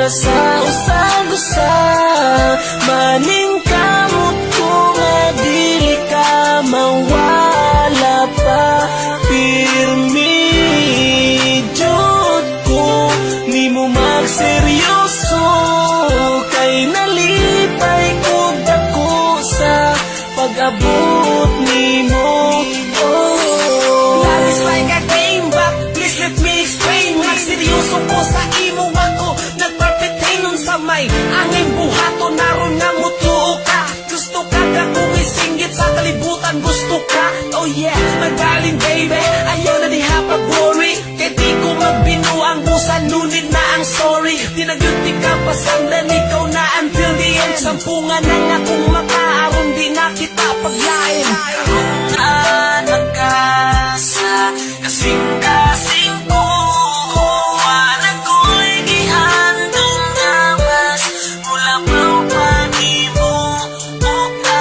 para sa usag-usa. Maning kamot ko nga dili ka mawala pa. Pirmi jud ko nimo magseryoso, kay nalipay ko dako sa pag-abot nimo. Love is like a game, but please let me explain. Magseryoso ko sa imo ako, nagperfectain nun sa may angin buhato, naroon nga mutuo ka. Gusto ka ka kung isinggit sa kalibutan, gusto ka. Oh yeah, my darling baby, ayaw na diha pag-worry, kay di ko magbinuang busan, nunit na ang sorry. Di nagyuti ka pasandan, ikaw na until the end. Sampungan na nga kung makaaron, di na kita paglain. Nagkasa kasing-kasing ko, wala ko'y gihandong namas mula pa di mo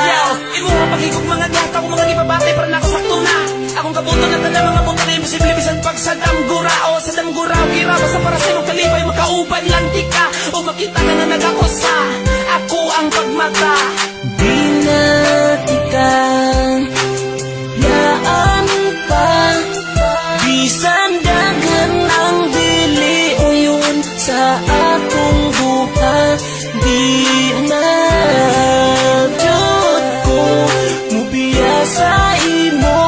Yo, imo nga pagigog mga gata ko mga gibabate para nakasakto na. Akong kabuto na tala mga punta na imposible bisan pag sa damgurao. Sa damgurao kira basta para sa imong kalipay makauban lang di ka. O makita ka na nagakosa, ako ang pagmata. di natikan yaan pa. Bisan dagan ang dili uyon sa akong buhat, di na jud ko mubiya sa imo,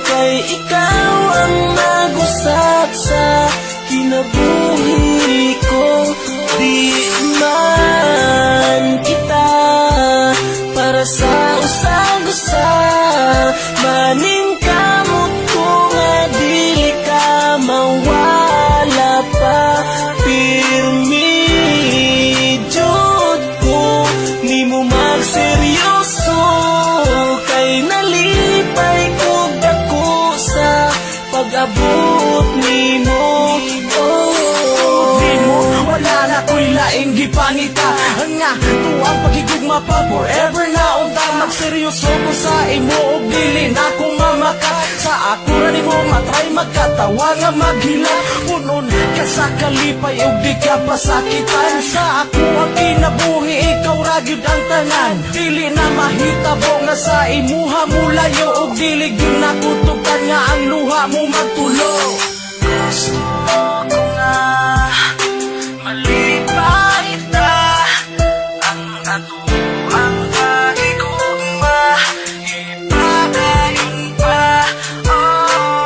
kay ikaw ang nagusat sa kinabuhi ko. Di man kita para sa usag-usa. Maning kamot ko nga dili ka mawala pa. Pirmi jud ko nimo magseryoso, kay nalipay ko dako sa pag-abot nimo. Wala na ko'y laing gipangita, nga tuwang pagigugma pa forever na unta. Magseryoso ko sa imo og dili na akong mamaka. Sa ako ra nimo matry magkatawa nga maghila. Unon ka sa kalipay og di ka pasakitan. Sa ako ang kinabuhi, ikaw ra gyud ang tanan. Dili na mahitabo nga sa imuha mulayo, og dili gyud nakutugan nga ang luha mo magtulo. Gusto ko nga malipay ta ang ato ang pagigugma, ipadayon pa.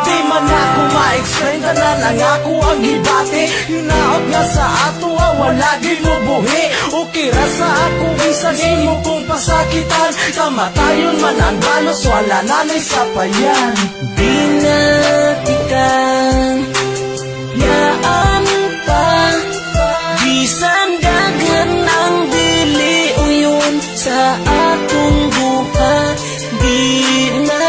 Di man ako ma-explain, tanan ang ako ang gibate. Hinaot nga sa ato wala ginubuhi. Okay ra sa ako bisan imo kong pasakitan. Kamatayon man ang balos, wala na na'y sapayan. Di natikan yaan pa. Bisan dagan ang dili uyon sa akong buhat, di na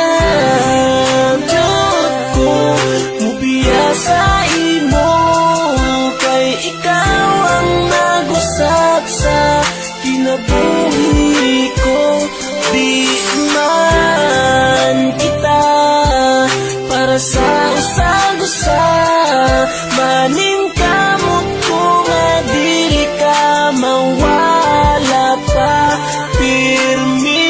jud ko mubiya sa imo, kay ikaw ang nagusat sa kinabuhi ko. Di man kita para sa usag-usa. Maning kamot ko nga dili ka mawala pa. Pirmi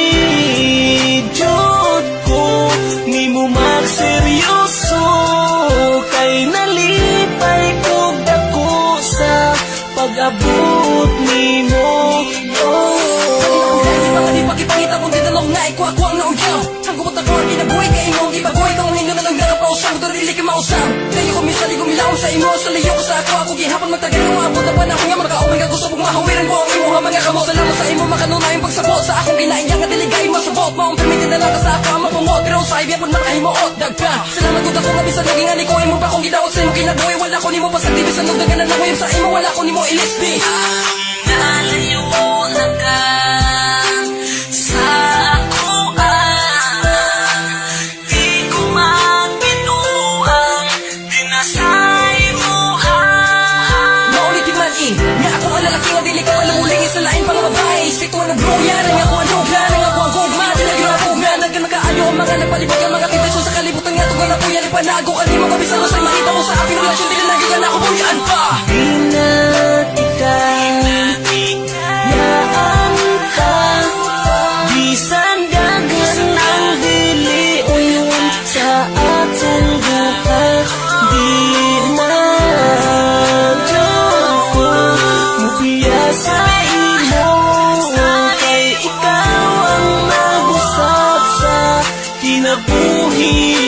jud ko nimo magseryoso, kay nalipay ko dako sa pag-abot nimo. Di pagipangita kung titalong na iko ang nauyaw. Ang kumot na core, kinabuhay ka imong ibagoy. Kung hinga na lang darap pausang, ito rili ka mausang. Kayo ko minsan di gumilaw sa imo. Sa liyo ko sa ako gihapon magtagal ng maabot na panahon nga magkaumay ka gusto pong mahawiran ko ang imo nga mga kamo. Salamat sa imo makanuna yung pagsabot sa akong ginainyan nga diligay masabot. Maong permitted na lang ka sa ako ang mapungot. Pero sa ibyan po naman ay moot dagka. Salamat ko dako nga bisan naging ani ko imo pa kung gidaot sa imo kinabuhi. Wala ko nimo pasag bisan nung daganan na sa imo. Wala ko nimo ilisbi. Nalayo na ka sa ako, di ko magbinuang, di na sa imuha. Maulitin man nga ako ang lalaki nga dili ka malamuling isa lain pang babae. Sito na bro yan, nga ako ang dogla, nga ako ang gugma. Di na ginapog na, nagkanagkaayo ang mga nagpalibag ang mga kitasyon sa kalibutan nga tugang na po yan. Ipanago ka di mo kabisa ko sa makita mo sa aking relasyon. Di na nagigan ako buyaan pa. Di na tika me